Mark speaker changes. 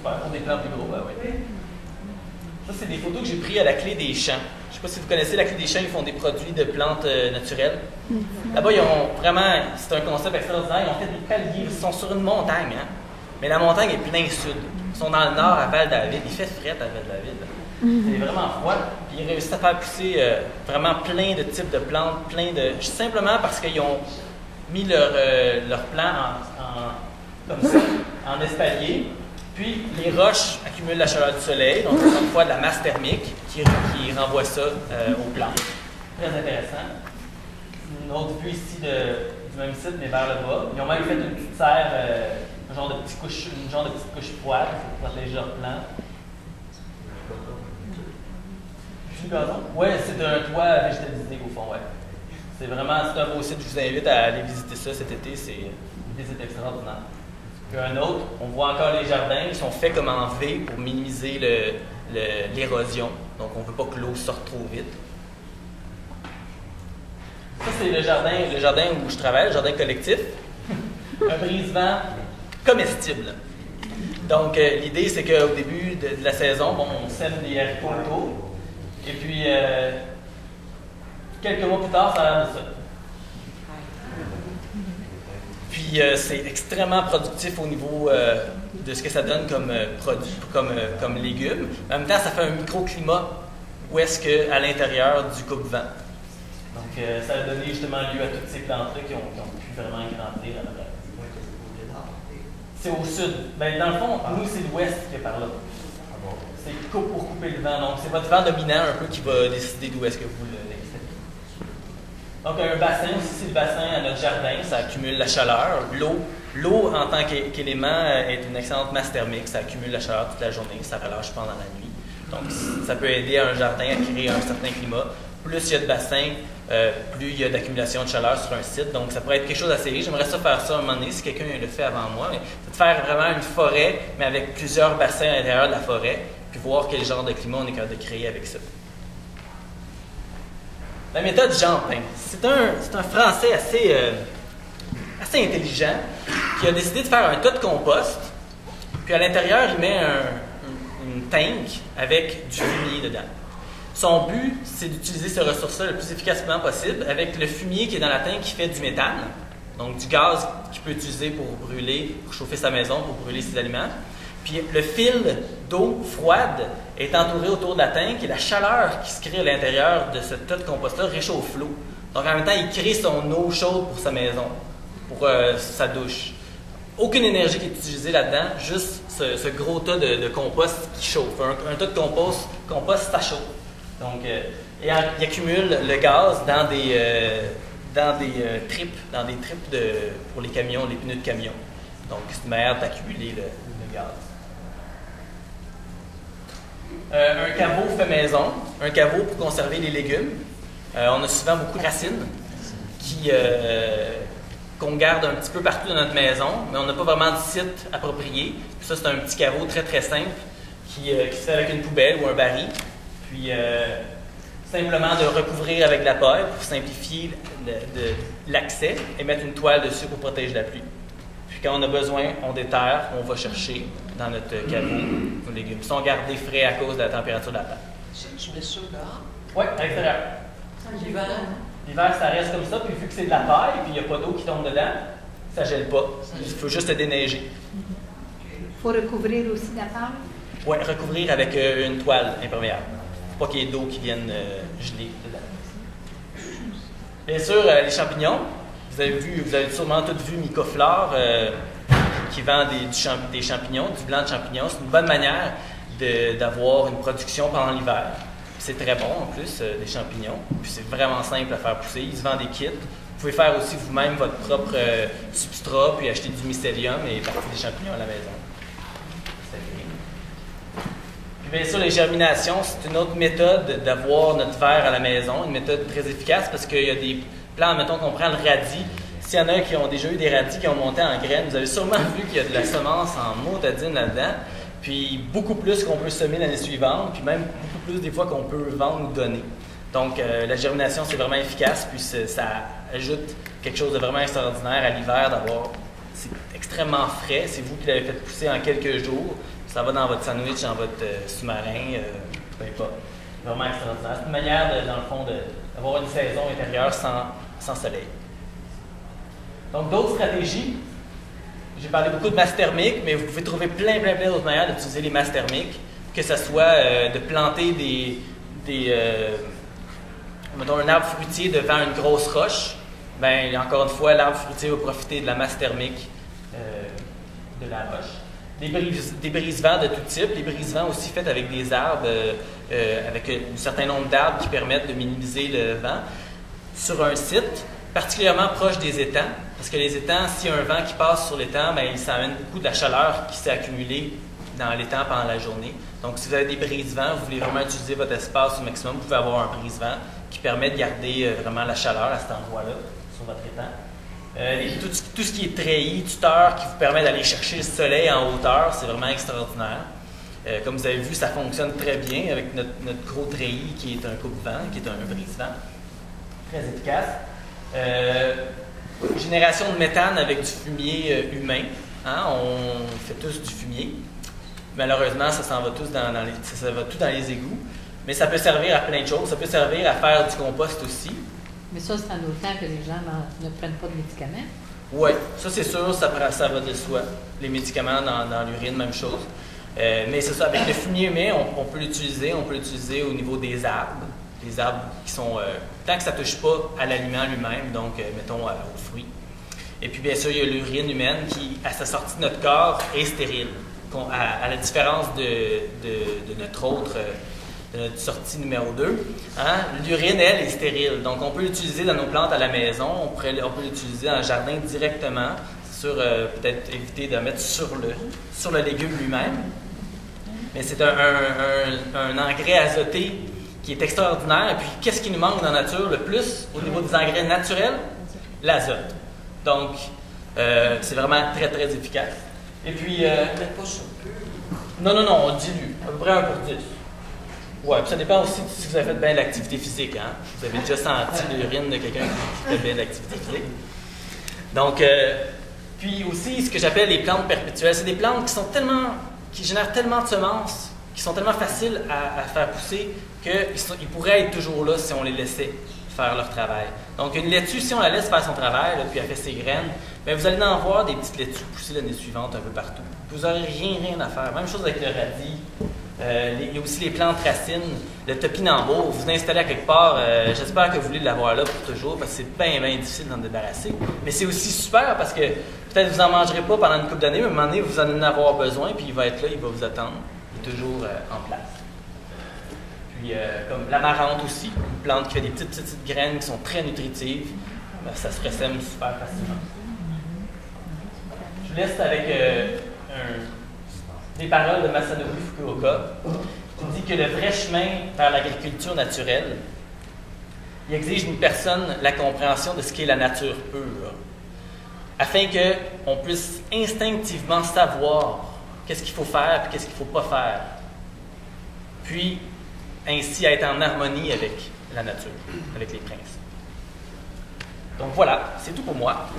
Speaker 1: super. Pour des plants plus gros, ben oui. Ça, c'est des photos que j'ai prises à la Clé des Champs. Je ne sais pas si vous connaissez la Clé des Champs, ils font des produits de plantes naturelles. Là-bas, ils ont vraiment, c'est un concept extraordinaire, ils ont fait des paliers, ils sont sur une montagne, hein? Mais la montagne est plein sud. Ils sont dans le nord, à Val-David. Il fait fret à Val-David. C'est vraiment froid. Puis ils réussissent à faire pousser vraiment plein de types de plantes, simplement parce qu'ils ont mis leur plan comme ça, en espalier. Puis les roches accumulent la chaleur du soleil, donc encore une fois de la masse thermique qui renvoie ça aux plantes. Très intéressant. Une autre vue ici du même site, mais vers le bas. Ils ont même fait une petite serre, une genre de petite couche froide pour protéger leurs plantes. Du gazon? Oui, c'est un toit végétalisé au fond, ouais. C'est un beau site, je vous invite à aller visiter ça cet été, c'est une visite extraordinaire. Puis un autre, on voit encore les jardins, ils sont faits comme en V pour minimiser l'érosion. Donc on ne veut pas que l'eau sorte trop vite. Ça, c'est le jardin où je travaille, le jardin collectif. Un brise-vent comestible. Donc l'idée, c'est qu'au début de la saison, on sème des haricots autour. Et puis, quelques mois plus tard, ça a l'air de ça. Puis, c'est extrêmement productif au niveau de ce que ça donne comme produit, comme légumes. En même temps, ça fait un microclimat où est-ce qu'à l'intérieur du coupe-vent. Donc, ça a donné justement lieu à toutes ces plantes-là qui ont pu vraiment grandir à la C'est au sud. Ben, dans le fond, nous, c'est l'ouest qui est par là. C'est coupe pour couper le vent. Donc, c'est votre vent dominant un peu qui va décider d'où est-ce que vous le laissez. Donc, un bassin aussi, c'est le bassin à notre jardin. Ça accumule la chaleur. L'eau en tant qu'élément, est une excellente masse thermique. Ça accumule la chaleur toute la journée. Ça relâche pendant la nuit. Donc, ça peut aider un jardin à créer un certain climat. Plus il y a de bassins, plus il y a d'accumulation de chaleur sur un site. Donc, ça pourrait être quelque chose d'assez riche. J'aimerais ça faire ça un moment donné, si quelqu'un le fait avant moi. C'est de faire vraiment une forêt, mais avec plusieurs bassins à l'intérieur de la forêt, puis voir quel genre de climat on est capable de créer avec ça. La méthode Jeanpin. C'est un Français assez intelligent qui a décidé de faire un tas de compost, puis à l'intérieur, il met une tank avec du fumier dedans. Son but, c'est d'utiliser ces ressources-là le plus efficacement possible avec le fumier qui est dans la tank qui fait du méthane, donc du gaz qu'il peut utiliser pour brûler, pour chauffer sa maison, pour brûler ses aliments. Puis le fil d'eau froide est entouré autour de la tank et la chaleur qui se crée à l'intérieur de ce tas de compost-là réchauffe l'eau. Donc en même temps, il crée son eau chaude pour sa maison, pour sa douche. Aucune énergie qui est utilisée là-dedans, juste ce gros tas de compost qui chauffe. Un tas de compost, ça chauffe. Donc, il accumule le gaz dans des tripes pour les camions, les pneus de camion. Donc, c'est une manière d'accumuler le gaz. Un caveau fait maison, un caveau pour conserver les légumes. On a souvent beaucoup de racines qu'on garde un petit peu partout dans notre maison, mais on n'a pas vraiment de site approprié. Puis ça, c'est un petit caveau très très simple qui se fait avec une poubelle ou un baril. Puis simplement de recouvrir avec de la paille pour simplifier l'accès et mettre une toile dessus pour protéger la pluie. Puis quand on a besoin, on déterre, on va chercher dans notre caveau nos légumes. Ils sont gardés frais à cause de la température de la terre.
Speaker 2: Tu mets ça dehors?
Speaker 1: Oui, à l'extérieur.
Speaker 2: L'hiver?
Speaker 1: L'hiver, ça reste comme ça, puis vu que c'est de la paille, puis il n'y a pas d'eau qui tombe dedans, ça ne gèle pas. Il faut juste le déneiger.
Speaker 3: Il faut recouvrir aussi la paille?
Speaker 1: Oui, recouvrir avec une toile imperméable. Il ne faut pas qu'il y ait d'eau qui vienne geler dedans. Bien sûr, les champignons. Vous avez sûrement tous vu Mycoflore qui vend des champignons, du blanc de champignons. C'est une bonne manière d'avoir une production pendant l'hiver. C'est très bon en plus, des champignons. Puis c'est vraiment simple à faire pousser. Ils se vendent des kits. Vous pouvez faire aussi vous-même votre propre substrat, puis acheter du mycélium et partir des champignons à la maison. Puis bien sûr, les germinations, c'est une autre méthode d'avoir notre verre à la maison, une méthode très efficace parce qu'il y a des plants, mettons qu'on prend le radis. S'il y en a qui ont déjà eu des radis qui ont monté en graines, vous avez sûrement vu qu'il y a de la semence en motadine là-dedans, puis beaucoup plus qu'on peut semer l'année suivante, puis même beaucoup plus des fois qu'on peut vendre ou donner. Donc la germination, c'est vraiment efficace, puis ça ajoute quelque chose de vraiment extraordinaire à l'hiver d'avoir. C'est extrêmement frais, c'est vous qui l'avez fait pousser en quelques jours. Ça va dans votre sandwich, dans votre sous-marin, peu importe. Vraiment extraordinaire. C'est une manière, dans le fond, d'avoir une saison intérieure sans soleil. Donc, d'autres stratégies. J'ai parlé beaucoup de masse thermique, mais vous pouvez trouver plein d'autres manières d'utiliser les masses thermiques, que ce soit de planter mettons un arbre fruitier devant une grosse roche. Bien, encore une fois, l'arbre fruitier va profiter de la masse thermique de la roche. Des brise-vents de tout type, les brise-vents aussi faits avec des arbres, avec un certain nombre d'arbres qui permettent de minimiser le vent, sur un site, particulièrement proche des étangs, parce que les étangs, s'il y a un vent qui passe sur l'étang, bien, ça amène beaucoup de la chaleur qui s'est accumulée dans l'étang pendant la journée. Donc, si vous avez des brise-vents, vous voulez vraiment utiliser votre espace au maximum, vous pouvez avoir un brise-vent qui permet de garder vraiment la chaleur à cet endroit-là, sur votre étang. Tout ce qui est treillis, tuteur, qui vous permet d'aller chercher le soleil en hauteur, c'est vraiment extraordinaire. Comme vous avez vu, ça fonctionne très bien avec notre gros treillis qui est un coupe-vent, qui est un brise-vent. Très efficace. Génération de méthane avec du fumier humain. Hein? On fait tous du fumier. Malheureusement, ça s'en va tout dans les égouts. Mais ça peut servir à plein de choses. Ça peut servir à faire du compost aussi.
Speaker 3: Mais ça, c'est en autant que les gens ne prennent pas de médicaments.
Speaker 1: Oui, ça c'est sûr, ça va de soi. Les médicaments dans l'urine, même chose. Mais c'est ça, avec le fumier humain, on peut l'utiliser. On peut l'utiliser au niveau des arbres. Les arbres qui sont... tant que ça ne touche pas à l'aliment lui-même, donc mettons aux fruits. Et puis bien sûr, il y a l'urine humaine qui, à sa sortie de notre corps, est stérile. À la différence de notre sortie numéro 2, hein, l'urine, elle, est stérile. Donc, on peut l'utiliser dans nos plantes à la maison, on peut l'utiliser dans le jardin directement, peut-être éviter de mettre sur le légume lui-même. Mais c'est un engrais azoté qui est extraordinaire. Et puis, qu'est-ce qui nous manque dans la nature le plus au niveau des engrais naturels? L'azote. Donc, c'est vraiment très, très efficace. Et puis...
Speaker 2: Peut-être pas sur peu.
Speaker 1: Non, on dilue. À peu près 1 pour 10. Oui, puis ça dépend aussi si vous avez fait bien l'activité physique. Hein? Vous avez déjà senti l'urine de quelqu'un qui fait bien l'activité physique. Donc, puis aussi, ce que j'appelle les plantes perpétuelles, c'est des plantes qui génèrent tellement de semences, qui sont tellement faciles à faire pousser, qu'ils pourraient être toujours là si on les laissait faire leur travail. Donc, une laitue, si on la laisse faire son travail, là, puis elle fait ses graines, bien, vous allez en voir des petites laitues pousser l'année suivante un peu partout. Vous n'aurez rien à faire. Même chose avec le radis. Il y a aussi les plantes racines, le topinambour. Vous installez à quelque part, j'espère que vous voulez l'avoir là pour toujours, parce que c'est bien difficile d'en débarrasser. Mais c'est aussi super parce que peut-être vous n'en mangerez pas pendant une couple d'années, mais à un moment donné, vous en avoir besoin, puis il va être là, il va vous attendre. Il est toujours en place. Puis, comme l'amarante aussi, une plante qui fait des petites graines qui sont très nutritives, ben, ça se ressème super facilement. Je vous laisse avec des paroles de Masanori Fukuoka, qui dit que le vrai chemin vers l'agriculture naturelle, il exige d'une personne la compréhension de ce qu'est la nature pure, afin qu'on puisse instinctivement savoir qu'est-ce qu'il faut faire et qu'est-ce qu'il ne faut pas faire, puis ainsi être en harmonie avec la nature, avec les principes. Donc voilà, c'est tout pour moi.